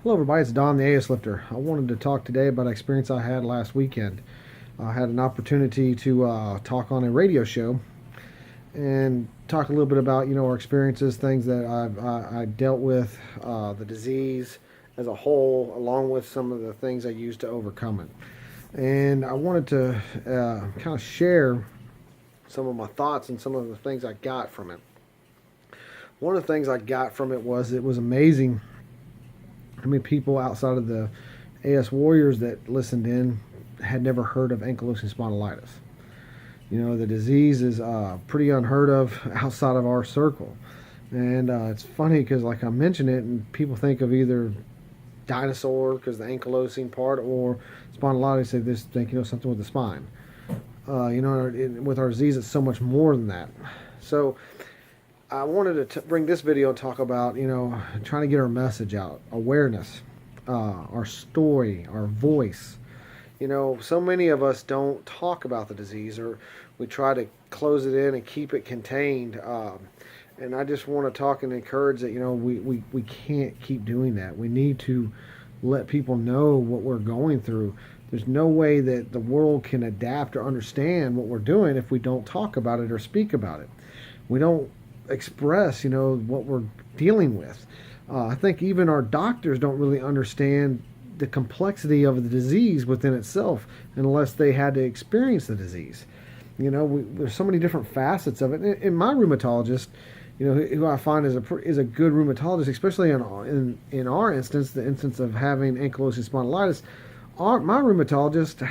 Hello, everybody. It's Don, the AS Lifter. I wanted to talk today about an experience I had last weekend. I had an opportunity to talk on a radio show and talk a little bit about our experiences, things that I dealt with, the disease as a whole, along with some of the things I used to overcome it. And I wanted to kind of share some of my thoughts and some of the things I got from it. One of the things I got from it was amazing how many people outside of the AS Warriors that listened in had never heard of ankylosing spondylitis. The disease is pretty unheard of outside of our circle. And it's funny because, like, I mention it, and people think of either dinosaur, because the ankylosing part, or spondylitis, they just think, something with the spine. With our disease, it's so much more than that. So I wanted to bring this video and talk about, trying to get our message out, awareness, our story, our voice. So many of us don't talk about the disease, or we try to close it in and keep it contained. And I just want to talk and encourage that, we can't keep doing that. We need to let people know what we're going through. There's no way that the world can adapt or understand what we're doing if we don't talk about it or speak about it. We don't express, what we're dealing with. I think even our doctors don't really understand the complexity of the disease within itself unless they had to experience the disease. There's so many different facets of it. And my rheumatologist, who I find is a good rheumatologist, especially in our instance, the instance of having ankylosing spondylitis. My rheumatologist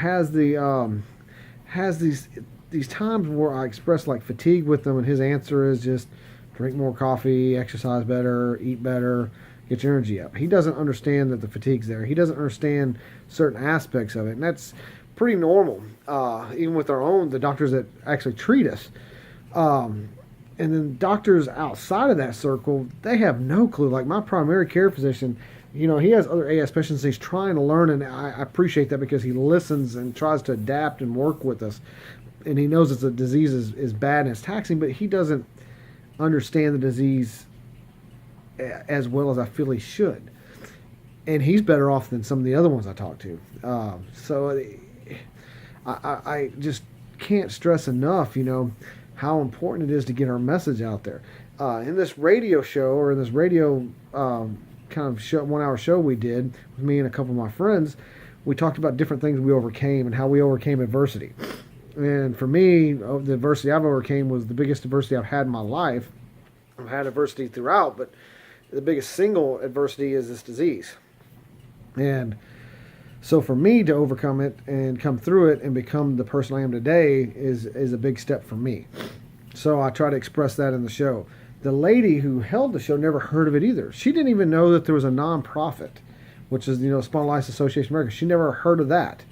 has these times where I express like fatigue with them, and his answer is just drink more coffee, exercise better, eat better, get your energy up. He doesn't understand that the fatigue's there. He doesn't understand certain aspects of it, and that's pretty normal, even with the doctors that actually treat us. And then doctors outside of that circle, they have no clue. Like my primary care physician, he has other AS specialties he's trying to learn, and I appreciate that because he listens and tries to adapt and work with us. And he knows that the disease is bad and it's taxing, but he doesn't understand the disease as well as I feel he should. And he's better off than some of the other ones I talk to. So I just can't stress enough, how important it is to get our message out there. In this radio show, or in this radio kind of show, 1 hour show we did with me and a couple of my friends, we talked about different things we overcame and how we overcame adversity. And for me, the adversity I've overcame was the biggest adversity I've had in my life. I've had adversity throughout, but the biggest single adversity is this disease. And so for me to overcome it and come through it and become the person I am today is a big step for me. So I try to express that in the show. The lady who held the show never heard of it either. She didn't even know that there was a nonprofit, which is Spondylitis Association of America. She never heard of that.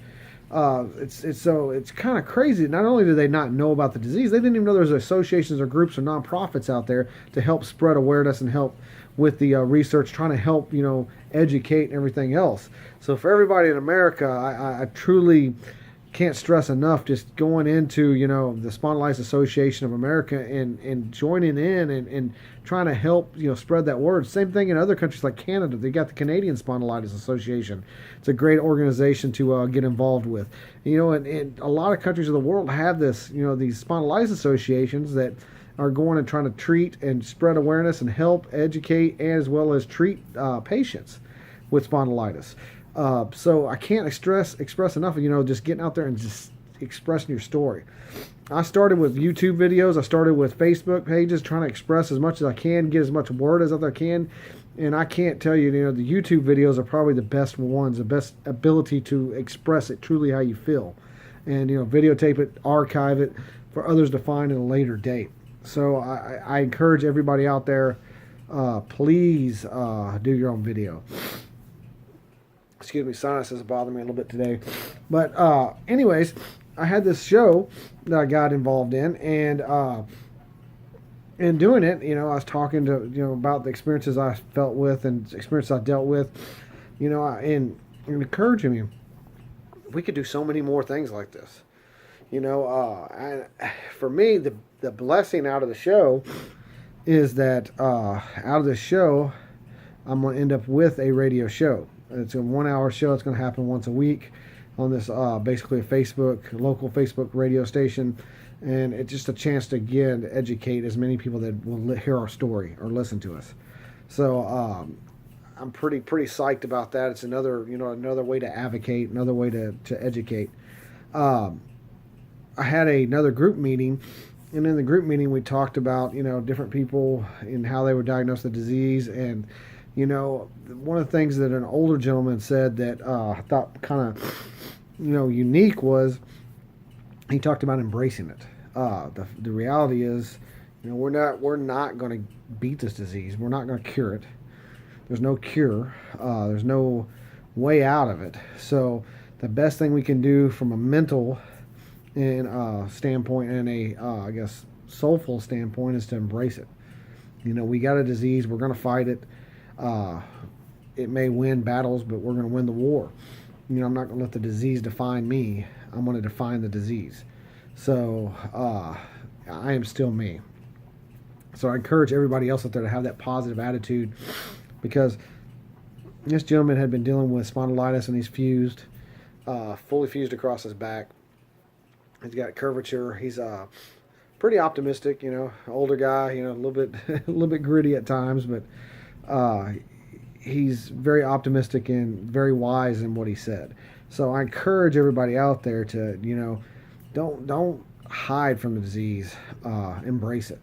It's kind of crazy. Not only do they not know about the disease, they didn't even know there's associations or groups or nonprofits out there to help spread awareness and help with the research, trying to help educate and everything else. So for everybody in America, I truly can't stress enough just going into the Spondylitis Association of America and joining in and trying to help spread that word. Same thing in other countries like Canada. They got the Canadian Spondylitis Association. It's a great organization to get involved with. And a lot of countries of the world have this these spondylitis associations that are going and trying to treat and spread awareness and help educate as well as treat patients with spondylitis. So I can't express enough of, just getting out there and just expressing your story. I started with YouTube videos. I started with Facebook pages, trying to express as much as I can, get as much word as I can. And I can't tell you, the YouTube videos are probably the best ones, the best ability to express it truly how you feel. And, videotape it, archive it for others to find at a later date. So I encourage everybody out there, please do your own video. Excuse me, sinuses bother me a little bit today. But anyways, I had this show that I got involved in, and doing it, I was talking to, about the experiences I felt with and experiences I dealt with, and encouraging me. We could do so many more things like this. For me, the blessing out of the show is that out of the show, I'm going to end up with a radio show. It's a 1-hour show. It's going to happen once a week on this basically a local Facebook radio station. And it's just a chance to, again, educate as many people that will hear our story or listen to us. So I'm pretty psyched about that. It's another way to advocate, another way to educate. I had another group meeting, and in the group meeting we talked about different people and how they were diagnosed with the disease. And one of the things that an older gentleman said that I thought kind of unique was he talked about embracing it. The reality is, we're not going to beat this disease. We're not going to cure it. There's no cure. There's no way out of it. So the best thing we can do from a mental and standpoint and I guess soulful standpoint is to embrace it. We got a disease. We're going to fight it. It may win battles, but we're going to win the war. I'm not going to let the disease define me. I'm going to define the disease. So I am still me. So I encourage everybody else out there to have that positive attitude, because this gentleman had been dealing with spondylitis, and he's fused, fully fused across his back. He's got curvature. He's pretty optimistic, older guy, a little bit gritty at times, but he's very optimistic and very wise in what he said. So I encourage everybody out there to, don't hide from the disease. Embrace it.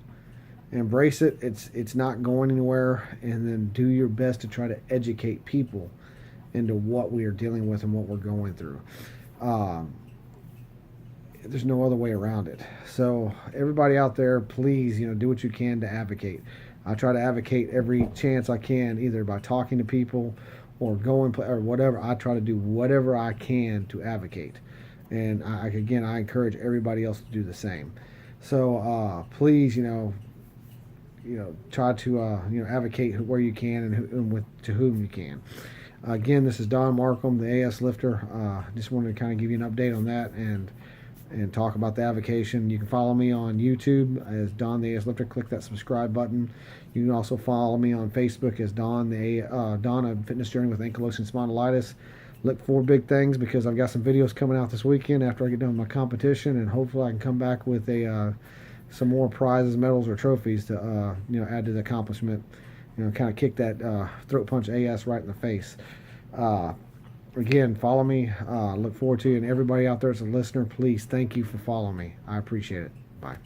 Embrace it. It's not going anywhere, and then do your best to try to educate people into what we are dealing with and what we're going through. There's no other way around it. So everybody out there, please, do what you can to advocate. I try to advocate every chance I can, either by talking to people or going or whatever. I try to do whatever I can to advocate, and I encourage everybody else to do the same. So please, try to advocate where you can and to whom you can. Again, this is Don Markham, the AS Lifter. Just wanted to kind of give you an update on that and talk about the avocation. You can follow me on YouTube as Don the AS Lifter. Click that subscribe button. You can also follow me on Facebook as Don a Fitness Journey with Ankylosing Spondylitis. Look for big things, because I've got some videos coming out this weekend after I get done with my competition, and hopefully I can come back with some more prizes, medals, or trophies to add to the accomplishment. Kind of kick that throat punch AS right in the face. Again, follow me. Look forward to you. And everybody out there that's a listener, please, thank you for following me. I appreciate it. Bye.